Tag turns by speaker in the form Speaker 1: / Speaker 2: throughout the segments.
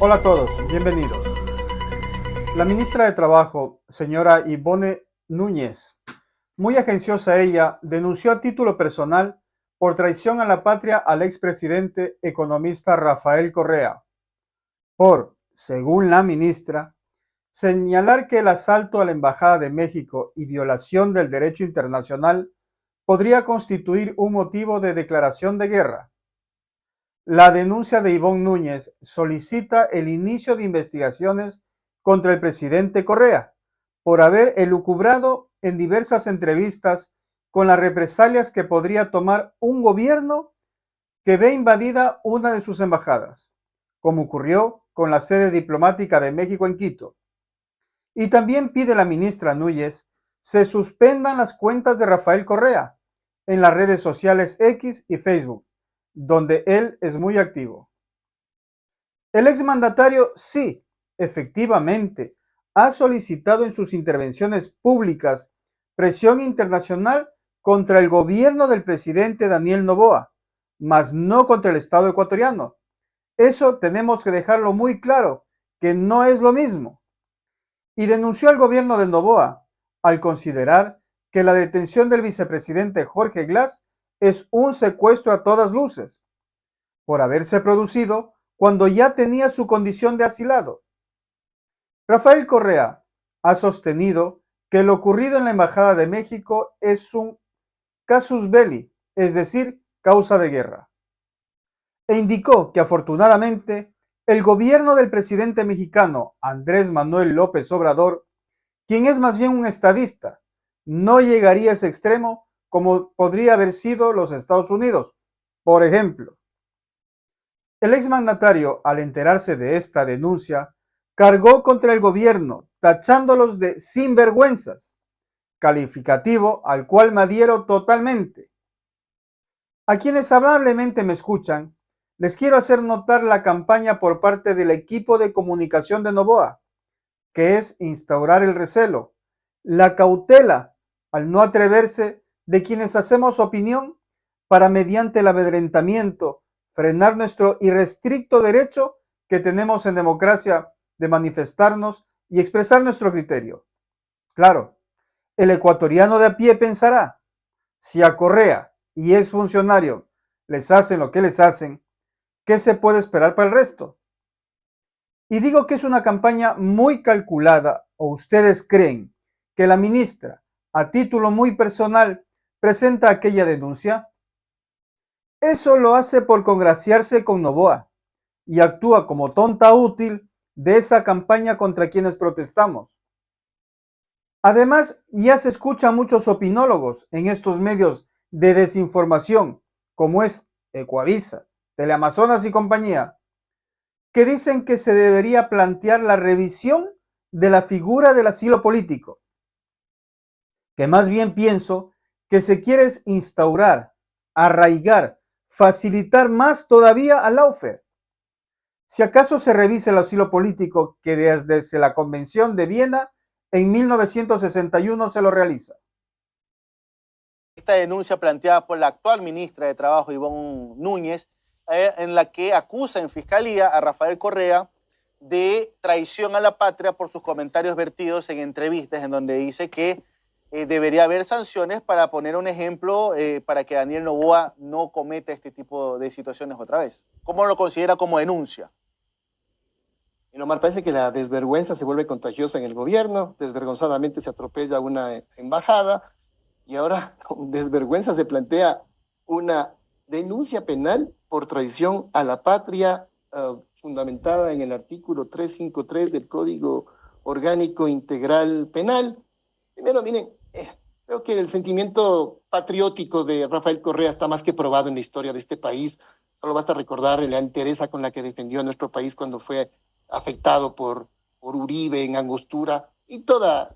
Speaker 1: Hola a todos, bienvenidos. La ministra de Trabajo, señora Ivonne Núñez, muy agenciosa ella, denunció a título personal por traición a la patria al expresidente economista Rafael Correa, por, según la ministra, señalar que el asalto a la Embajada de México y violación del derecho internacional podría constituir un motivo de declaración de guerra. La denuncia de Ivonne Núñez solicita el inicio de investigaciones contra el presidente Correa por haber elucubrado en diversas entrevistas con las represalias que podría tomar un gobierno que ve invadida una de sus embajadas, como ocurrió con la sede diplomática de México en Quito. Y también pide la ministra Núñez se suspendan las cuentas de Rafael Correa en las redes sociales X y Facebook, donde él es muy activo. El exmandatario sí, efectivamente, ha solicitado en sus intervenciones públicas presión internacional contra el gobierno del presidente Daniel Noboa, mas no contra el Estado ecuatoriano. Eso tenemos que dejarlo muy claro, que no es lo mismo. Y denunció al gobierno de Noboa al considerar que la detención del vicepresidente Jorge Glass es un secuestro a todas luces, por haberse producido cuando ya tenía su condición de asilado. Rafael Correa ha sostenido que lo ocurrido en la Embajada de México es un casus belli, es decir, causa de guerra. E indicó que afortunadamente el gobierno del presidente mexicano Andrés Manuel López Obrador, quien es más bien un estadista, no llegaría a ese extremo como podría haber sido los Estados Unidos, por ejemplo. El exmandatario, al enterarse de esta denuncia, cargó contra el gobierno, tachándolos de sinvergüenzas, calificativo al cual me adhiero totalmente. A quienes amablemente me escuchan, les quiero hacer notar la campaña por parte del equipo de comunicación de Noboa, que es instaurar el recelo, la cautela al no atreverse de quienes hacemos opinión para mediante el amedrentamiento frenar nuestro irrestricto derecho que tenemos en democracia de manifestarnos y expresar nuestro criterio. Claro, el ecuatoriano de a pie pensará, si a Correa y es funcionario les hacen lo que les hacen, ¿qué se puede esperar para el resto? Y digo que es una campaña muy calculada, o ustedes creen que la ministra, a título muy personal, presenta aquella denuncia. Eso lo hace por congraciarse con Noboa y actúa como tonta útil de esa campaña contra quienes protestamos. Además, ya se escuchan muchos opinólogos en estos medios de desinformación, como es Ecuavisa, Teleamazonas y compañía, que dicen que se debería plantear la revisión de la figura del asilo político, que más bien pienso que se quiere instaurar, arraigar, facilitar más todavía al lawfare. Si acaso se revisa el asilo político que desde la Convención de Viena en 1961 se lo realiza.
Speaker 2: Esta denuncia planteada por la actual ministra de Trabajo, Ivonne Núñez, en la que acusa en fiscalía a Rafael Correa de traición a la patria por sus comentarios vertidos en entrevistas en donde dice que debería haber sanciones para poner un ejemplo para que Daniel Noboa no cometa este tipo de situaciones otra vez. ¿Cómo lo considera como denuncia?
Speaker 3: Y Omar, parece que la desvergüenza se vuelve contagiosa en el gobierno, desvergonzadamente se atropella una embajada y ahora con desvergüenza se plantea una denuncia penal por traición a la patria fundamentada en el artículo 353 del Código Orgánico Integral Penal. Primero, miren, creo que el sentimiento patriótico de Rafael Correa está más que probado en la historia de este país. Solo basta recordar la entereza con la que defendió a nuestro país cuando fue afectado por Uribe en Angostura y todo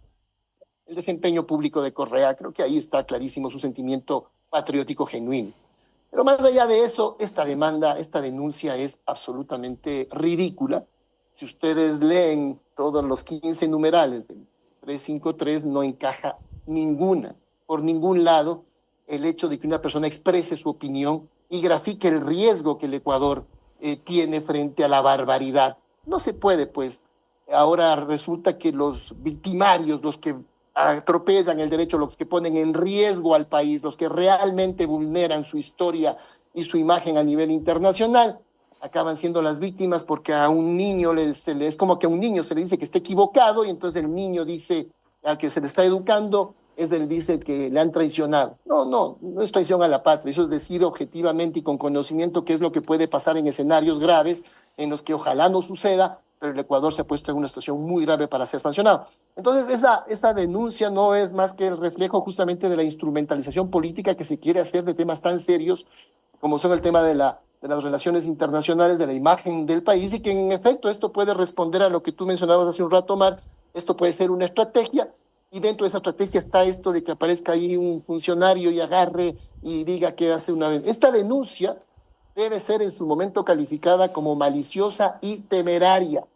Speaker 3: el desempeño público de Correa. Creo que ahí está clarísimo su sentimiento patriótico genuino. Pero más allá de eso, esta demanda, esta denuncia es absolutamente ridícula. Si ustedes leen todos los 15 numerales del 353, no encaja ninguna, por ningún lado, el hecho de que una persona exprese su opinión y grafique el riesgo que el Ecuador tiene frente a la barbaridad No se puede, pues. Ahora resulta que los victimarios, los que atropellan el derecho, los que ponen en riesgo al país, los que realmente vulneran su historia y su imagen a nivel internacional, acaban siendo las víctimas porque a un niño es como que a un niño se le dice que está equivocado y entonces el niño dice, al que se le está educando, dice que le han traicionado. No es traición a la patria, eso es decir objetivamente y con conocimiento qué es lo que puede pasar en escenarios graves en los que ojalá no suceda, pero el Ecuador se ha puesto en una situación muy grave para ser sancionado. Entonces, esa denuncia no es más que el reflejo justamente de la instrumentalización política que se quiere hacer de temas tan serios como son el tema de las relaciones internacionales, de la imagen del país, y que en efecto esto puede responder a lo que tú mencionabas hace un rato, Omar. Esto puede ser una estrategia, y dentro de esa estrategia está esto de que aparezca ahí un funcionario y agarre y diga que hace una... Esta denuncia debe ser en su momento calificada como maliciosa y temeraria.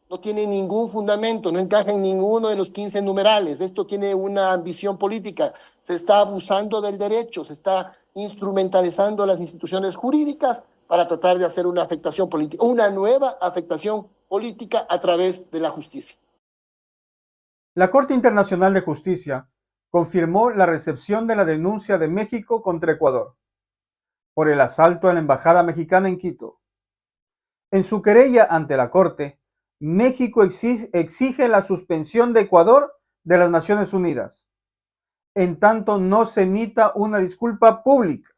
Speaker 3: No tiene ningún fundamento, no encaja en ninguno de los 15 numerales. Esto tiene una ambición política. Se está abusando del derecho, se está instrumentalizando las instituciones jurídicas para tratar de hacer una afectación política, una nueva afectación política a través de la justicia.
Speaker 1: La Corte Internacional de Justicia confirmó la recepción de la denuncia de México contra Ecuador por el asalto a la embajada mexicana en Quito. En su querella ante la Corte, México exige la suspensión de Ecuador de las Naciones Unidas, en tanto no se emita una disculpa pública.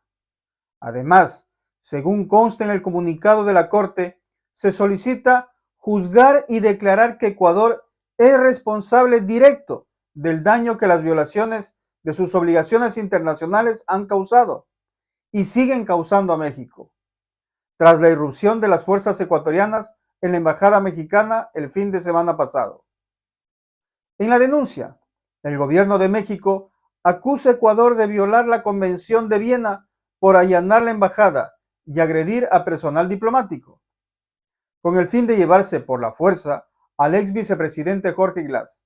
Speaker 1: Además, según consta en el comunicado de la Corte, se solicita juzgar y declarar que Ecuador es responsable directo del daño que las violaciones de sus obligaciones internacionales han causado y siguen causando a México, tras la irrupción de las fuerzas ecuatorianas en la embajada mexicana el fin de semana pasado. En la denuncia, el gobierno de México acusa a Ecuador de violar la Convención de Viena por allanar la embajada y agredir a personal diplomático, con el fin de llevarse por la fuerza al ex vicepresidente Jorge Glass,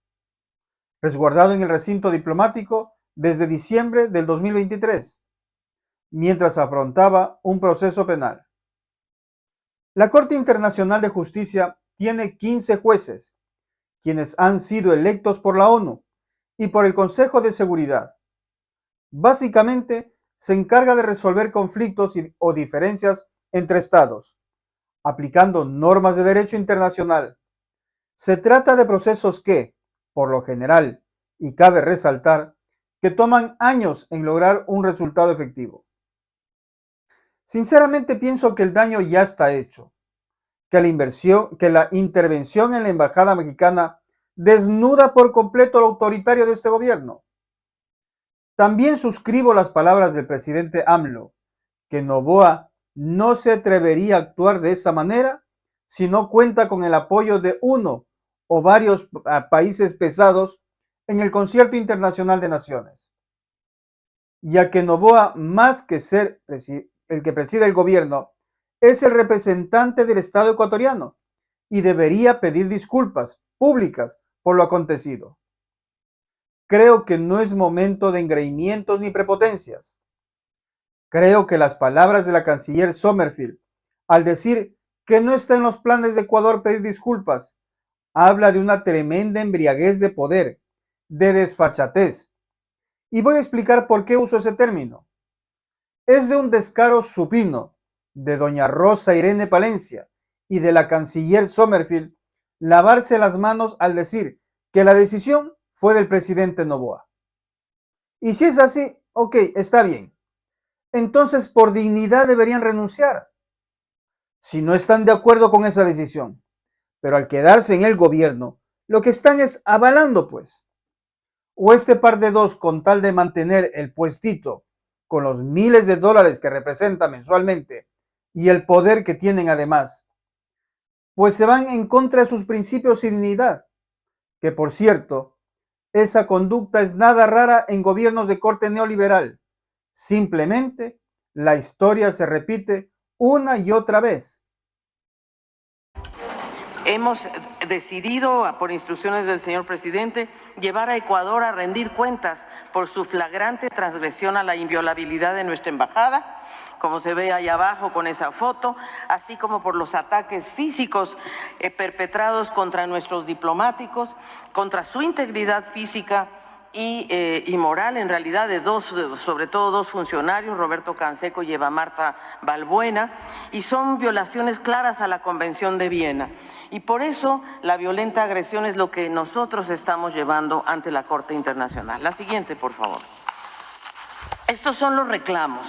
Speaker 1: resguardado en el recinto diplomático desde diciembre del 2023, mientras afrontaba un proceso penal. La Corte Internacional de Justicia tiene 15 jueces, quienes han sido electos por la ONU y por el Consejo de Seguridad. Básicamente, se encarga de resolver conflictos o diferencias entre estados, aplicando normas de derecho internacional. Se trata de procesos que, por lo general, y cabe resaltar, que toman años en lograr un resultado efectivo. Sinceramente pienso que el daño ya está hecho, que la intervención en la embajada mexicana desnuda por completo lo autoritario de este gobierno. También suscribo las palabras del presidente AMLO, que Noboa no se atrevería a actuar de esa manera si no cuenta con el apoyo de uno o varios países pesados en el Concierto Internacional de Naciones. Ya que Noboa, más que ser el que preside el gobierno, es el representante del Estado ecuatoriano y debería pedir disculpas públicas por lo acontecido. Creo que no es momento de engreimientos ni prepotencias. Creo que las palabras de la canciller Sommerfield, al decir que no está en los planes de Ecuador pedir disculpas, habla de una tremenda embriaguez de poder, de desfachatez. Y voy a explicar por qué uso ese término. Es de un descaro supino de doña Rosa Irene Palencia y de la canciller Sommerfield lavarse las manos al decir que la decisión fue del presidente Noboa. Y si es así, ok, está bien. Entonces por dignidad deberían renunciar, si no están de acuerdo con esa decisión. Pero al quedarse en el gobierno, lo que están es avalando, pues. O este par de dos, con tal de mantener el puestito, con los miles de dólares que representa mensualmente y el poder que tienen además, pues se van en contra de sus principios y dignidad, que por cierto, esa conducta es nada rara en gobiernos de corte neoliberal. Simplemente la historia se repite una y otra vez.
Speaker 4: hemos decidido, por instrucciones del señor presidente, llevar a Ecuador a rendir cuentas por su flagrante transgresión a la inviolabilidad de nuestra embajada, como se ve ahí abajo con esa foto, así como por los ataques físicos perpetrados contra nuestros diplomáticos, contra su integridad física y moral, en realidad, de sobre todo dos funcionarios, Roberto Canseco y Eva Marta Balbuena, y son violaciones claras a la Convención de Viena. Y por eso la violenta agresión es lo que nosotros estamos llevando ante la Corte Internacional. La siguiente, por favor. Estos son los reclamos,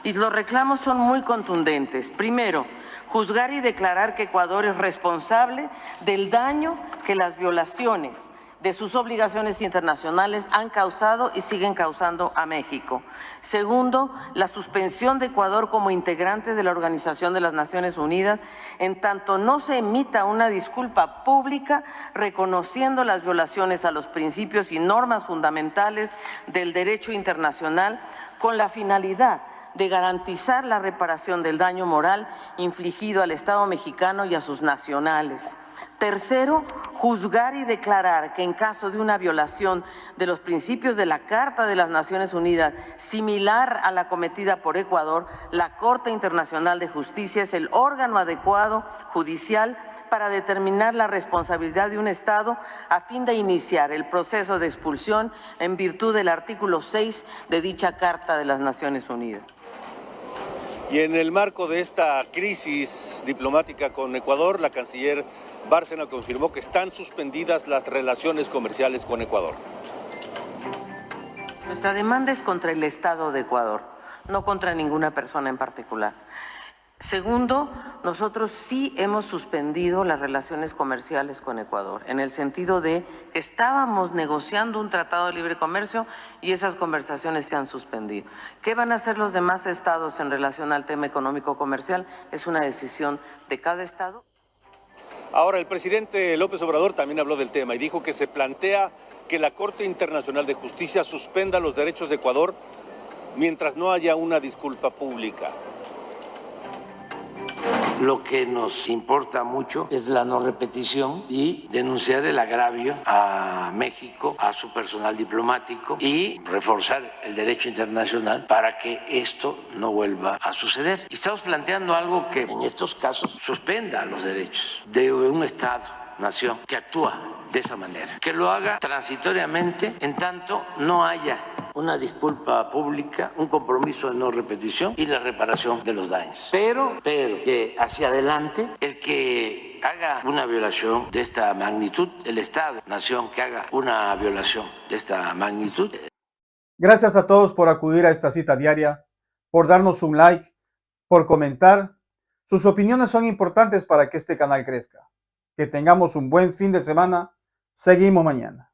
Speaker 4: y los reclamos son muy contundentes. Primero, juzgar y declarar que Ecuador es responsable del daño que las violaciones de sus obligaciones internacionales han causado y siguen causando a México. Segundo, la suspensión de Ecuador como integrante de la Organización de las Naciones Unidas, en tanto no se emita una disculpa pública reconociendo las violaciones a los principios y normas fundamentales del derecho internacional, con la finalidad de garantizar la reparación del daño moral infligido al Estado mexicano y a sus nacionales. Tercero, juzgar y declarar que en caso de una violación de los principios de la Carta de las Naciones Unidas, similar a la cometida por Ecuador, la Corte Internacional de Justicia es el órgano adecuado judicial para determinar la responsabilidad de un Estado a fin de iniciar el proceso de expulsión en virtud del artículo 6 de dicha Carta de las Naciones Unidas.
Speaker 5: Y en el marco de esta crisis diplomática con Ecuador, la canciller Bárcena confirmó que están suspendidas las relaciones comerciales con Ecuador.
Speaker 4: Nuestra demanda es contra el Estado de Ecuador, no contra ninguna persona en particular. Segundo, nosotros sí hemos suspendido las relaciones comerciales con Ecuador, en el sentido de que estábamos negociando un tratado de libre comercio y esas conversaciones se han suspendido. ¿Qué van a hacer los demás estados en relación al tema económico-comercial? Es una decisión de cada estado.
Speaker 5: Ahora, el presidente López Obrador también habló del tema y dijo que se plantea que la Corte Internacional de Justicia suspenda los derechos de Ecuador mientras no haya una disculpa pública.
Speaker 6: Lo que nos importa mucho es la no repetición y denunciar el agravio a México, a su personal diplomático y reforzar el derecho internacional para que esto no vuelva a suceder. Y estamos planteando algo que en estos casos suspenda los derechos de un Estado-nación que actúa de esa manera, que lo haga transitoriamente en tanto no haya una disculpa pública, un compromiso de no repetición y la reparación de los daños. Pero que hacia adelante el que haga una violación de esta magnitud, el Estado-nación que haga una violación de esta magnitud.
Speaker 1: Gracias a todos por acudir a esta cita diaria, por darnos un like, por comentar. Sus opiniones son importantes para que este canal crezca. Que tengamos un buen fin de semana. Seguimos mañana.